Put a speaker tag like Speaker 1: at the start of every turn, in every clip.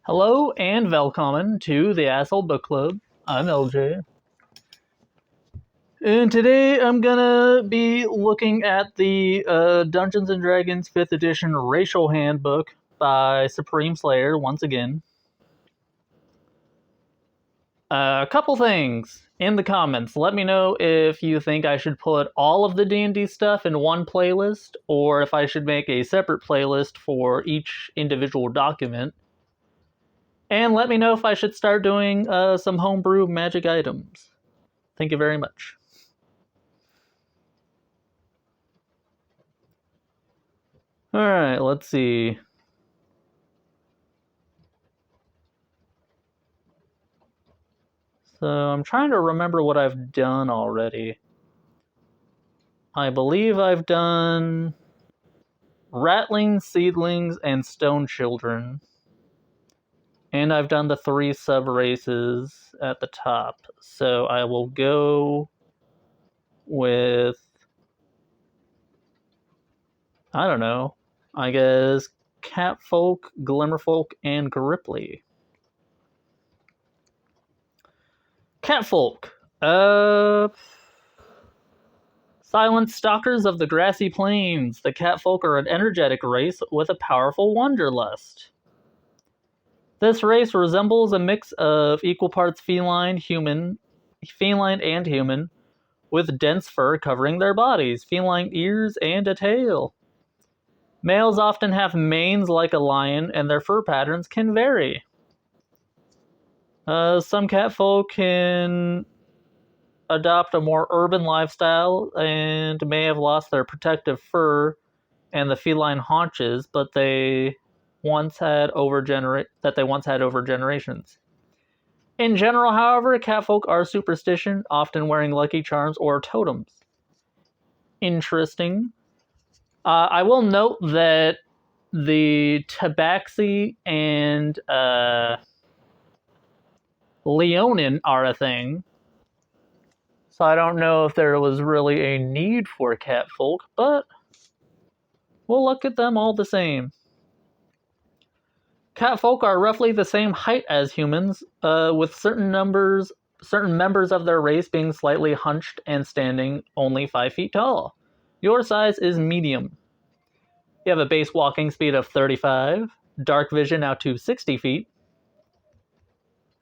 Speaker 1: Hello and welcome to the Asshole Book Club. I'm LJ. And today I'm gonna be looking at the Dungeons & Dragons 5th edition Racial Handbook by Supreme Slayer once again. A couple things in the comments. Let me know if you think I should put all of the D&D stuff in one playlist, or if I should make a separate playlist for each individual document. And let me know if I should start doing some homebrew magic items. Thank you very much. Alright, let's see. So I'm trying to remember what I've done already. I believe I've done Ratling, Seedlings, and Stone Children. And I've done the 3 sub-races at the top. So I will go with, I don't know, I guess Catfolk, Glimmerfolk, and Gripply. Catfolk. Silent stalkers of the grassy plains, the catfolk are an energetic race with a powerful wanderlust. This race resembles a mix of equal parts feline and human, with dense fur covering their bodies, feline ears, and a tail. Males often have manes like a lion, and their fur patterns can vary. Some catfolk can adopt a more urban lifestyle and may have lost their protective fur and the feline haunches, but they once had over generations. In general, however, catfolk are superstition, often wearing lucky charms or totems. Interesting. I will note that the tabaxi and leonin are a thing. So I don't know if there was really a need for catfolk, but we'll look at them all the same. Catfolk are roughly the same height as humans, with certain members of their race being slightly hunched and standing only 5 feet tall. Your size is medium. You have a base walking speed of 35, dark vision out to 60 feet.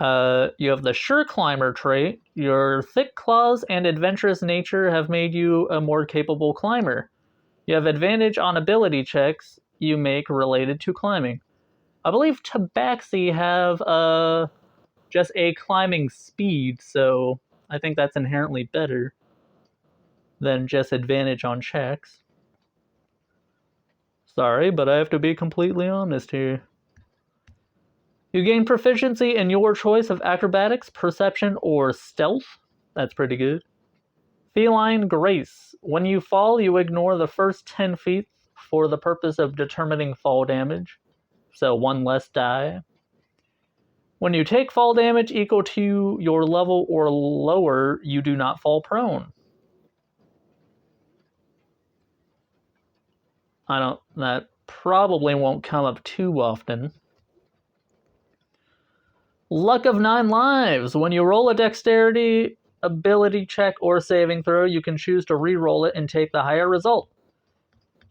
Speaker 1: You have the sure climber trait. Your thick claws and adventurous nature have made you a more capable climber. You have advantage on ability checks you make related to climbing. I believe tabaxi have just a climbing speed, so I think that's inherently better than just advantage on checks. Sorry, but I have to be completely honest here. You gain proficiency in your choice of acrobatics, perception, or stealth. That's pretty good. Feline grace. When you fall, you ignore the first 10 feet for the purpose of determining fall damage. So 1 less die. When you take fall damage equal to your level or lower, you do not fall prone. That probably won't come up too often. Luck of 9 lives. When you roll a dexterity, ability check, or saving throw, you can choose to re-roll it and take the higher result.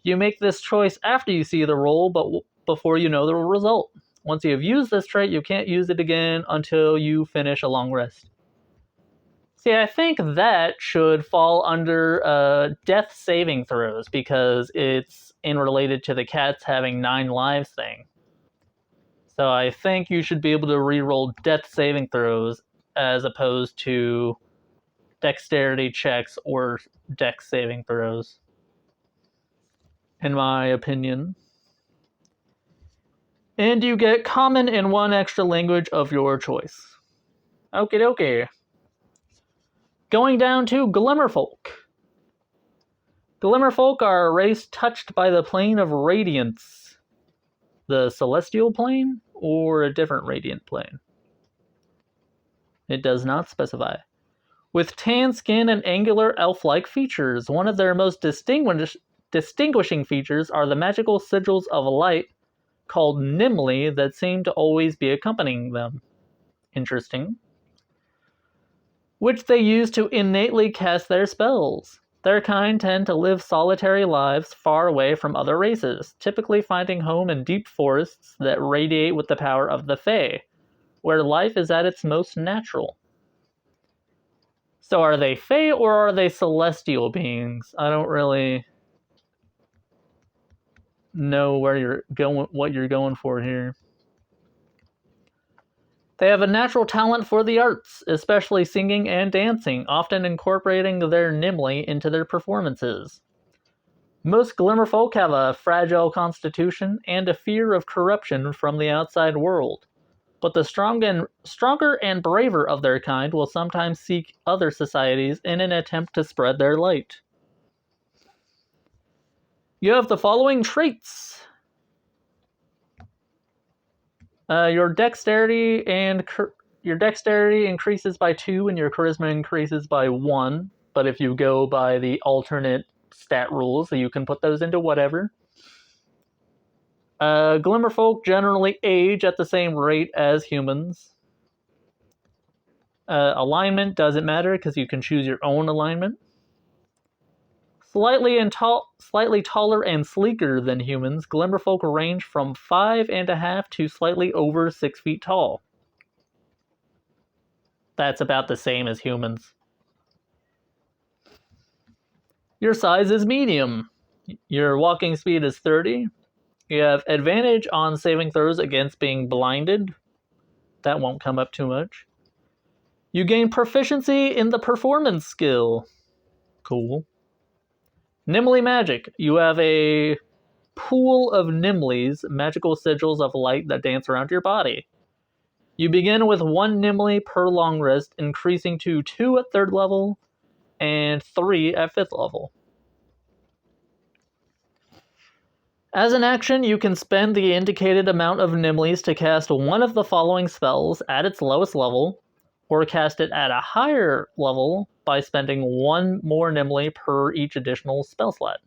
Speaker 1: You make this choice after you see the roll, but before you know the result. Once you have used this trait, you can't use it again until you finish a long rest. See, I think that should fall under death saving throws, because it's in related to the cats having 9 lives thing. So I think you should be able to re-roll death saving throws as opposed to dexterity checks or dex saving throws, in my opinion. And you get common and 1 extra language of your choice. Okie dokie. Going down to Glimmerfolk. Glimmerfolk are a race touched by the plane of radiance. The celestial plane or a different radiant plane? It does not specify. With tan skin and angular elf-like features, one of their most distinguishing features are the magical sigils of light called Nimli that seem to always be accompanying them. Interesting. Which they use to innately cast their spells. Their kind tend to live solitary lives far away from other races, typically finding home in deep forests that radiate with the power of the Fae, where life is at its most natural. So are they Fae or are they celestial beings? I don't really know where you're going, what you're going for here. They have a natural talent for the arts, especially singing and dancing, often incorporating their Nimli into their performances. Most Glimmerfolk have a fragile constitution and a fear of corruption from the outside world, but the stronger and braver of their kind will sometimes seek other societies in an attempt to spread their light. You have the following traits. Your dexterity increases by 2 and your charisma increases by 1. But if you go by the alternate stat rules, you can put those into whatever. Glimmerfolk generally age at the same rate as humans. Alignment doesn't matter because you can choose your own alignment. Slightly taller and sleeker than humans, Glimmerfolk range from 5.5 to slightly over 6 feet tall. That's about the same as humans. Your size is medium. Your walking speed is 30. You have advantage on saving throws against being blinded. That won't come up too much. You gain proficiency in the performance skill. Cool. Nimli magic. You have a pool of Nimlis, magical sigils of light that dance around your body. You begin with 1 Nimli per long rest, increasing to 2 at 3rd level and 3 at 5th level. As an action, you can spend the indicated amount of Nimlis to cast one of the following spells at its lowest level, or cast it at a higher level by spending 1 more Nimli per each additional spell slot.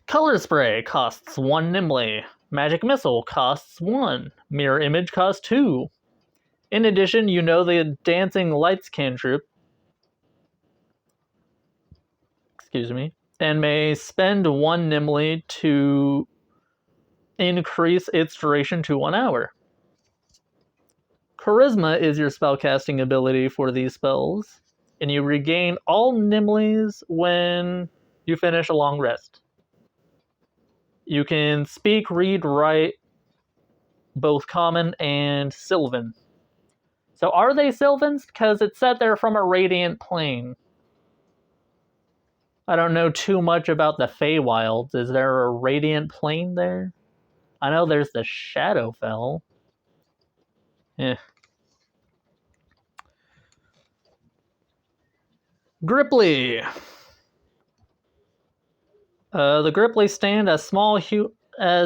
Speaker 1: Color Spray costs 1 Nimli. Magic Missile costs 1. Mirror Image costs 2. In addition, you know the Dancing Lights cantrip, and may spend 1 Nimli to increase its duration to 1 hour. Charisma is your spellcasting ability for these spells, and you regain all Nimlis when you finish a long rest. You can speak, read, write, both common and Sylvan. So are they Sylvans? Because it said they're from a radiant plane. I don't know too much about the Feywilds. Is there a radiant plane there? I know there's the Shadowfell. Gripply. The Gripply stand as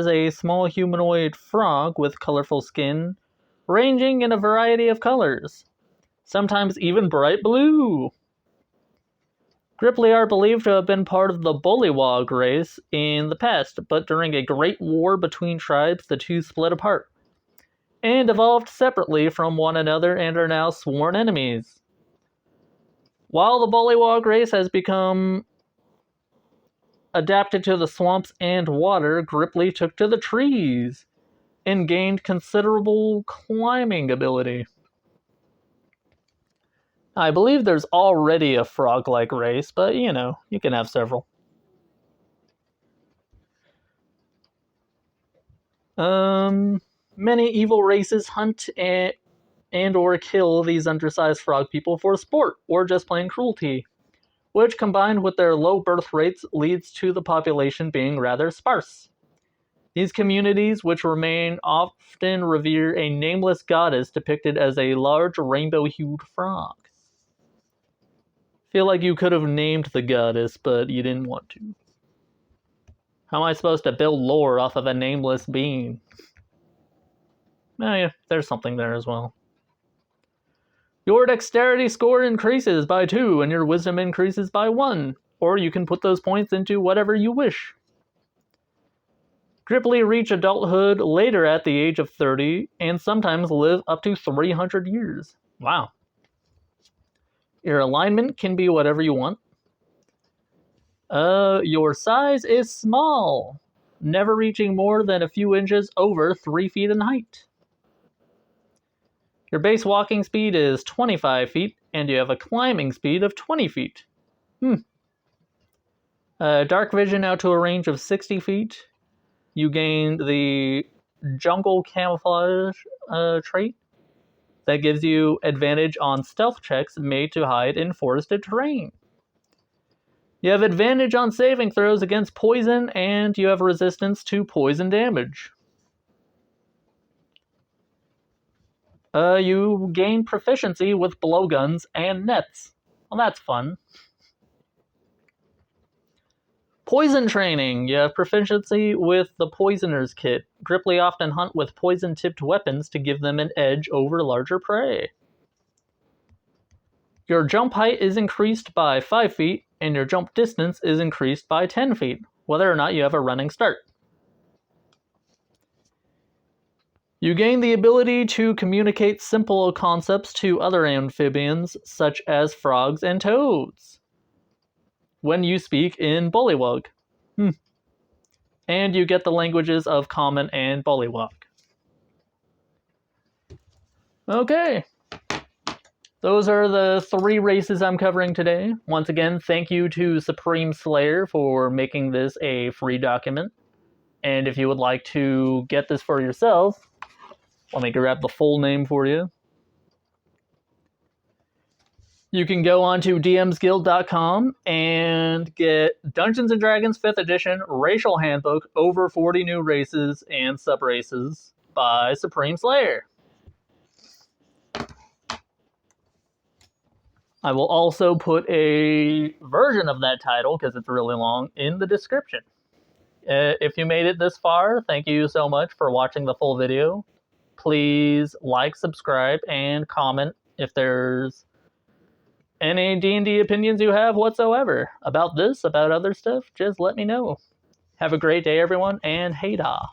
Speaker 1: a small humanoid frog with colorful skin, ranging in a variety of colors, sometimes even bright blue. Gripply are believed to have been part of the Bullywog race in the past, but during a great war between tribes, the two split apart and evolved separately from one another and are now sworn enemies. While the Bullywog race has become adapted to the swamps and water, Gripply took to the trees and gained considerable climbing ability. I believe there's already a frog-like race, but you know, you can have several. Many evil races hunt and or kill these undersized frog people for sport or just plain cruelty, which combined with their low birth rates leads to the population being rather sparse. These communities, which remain, often revere a nameless goddess depicted as a large rainbow-hued frog. Feel like you could have named the goddess, but you didn't want to. How am I supposed to build lore off of a nameless being? Oh yeah, there's something there as well. Your dexterity score increases by 2 and your wisdom increases by 1, or you can put those points into whatever you wish. Gripply reach adulthood later at the age of 30 and sometimes live up to 300 years. Wow. Your alignment can be whatever you want. Your size is small, never reaching more than a few inches over 3 feet in height. Your base walking speed is 25 feet, and you have a climbing speed of 20 feet. Dark vision out to a range of 60 feet. You gain the jungle camouflage trait that gives you advantage on stealth checks made to hide in forested terrain. You have advantage on saving throws against poison, and you have resistance to poison damage. You gain proficiency with blowguns and nets. Well, that's fun. Poison training. You have proficiency with the Poisoner's Kit. Gripply often hunt with poison-tipped weapons to give them an edge over larger prey. Your jump height is increased by 5 feet, and your jump distance is increased by 10 feet, whether or not you have a running start. You gain the ability to communicate simple concepts to other amphibians, such as frogs and toads, when you speak in Bullywug. And you get the languages of Common and Bullywug. Okay. Those are the 3 races I'm covering today. Once again, thank you to Supreme Slayer for making this a free document. And if you would like to get this for yourself, let me grab the full name for you. You can go on to dmsguild.com and get Dungeons & Dragons 5th Edition Racial Handbook, over 40 new races and sub-races by Supreme Slayer. I will also put a version of that title, because it's really long, in the description. If you made it this far, thank you so much for watching the full video. Please like, subscribe, and comment if there's any D&D opinions you have whatsoever. About this, about other stuff, just let me know. Have a great day, everyone, and hey-da.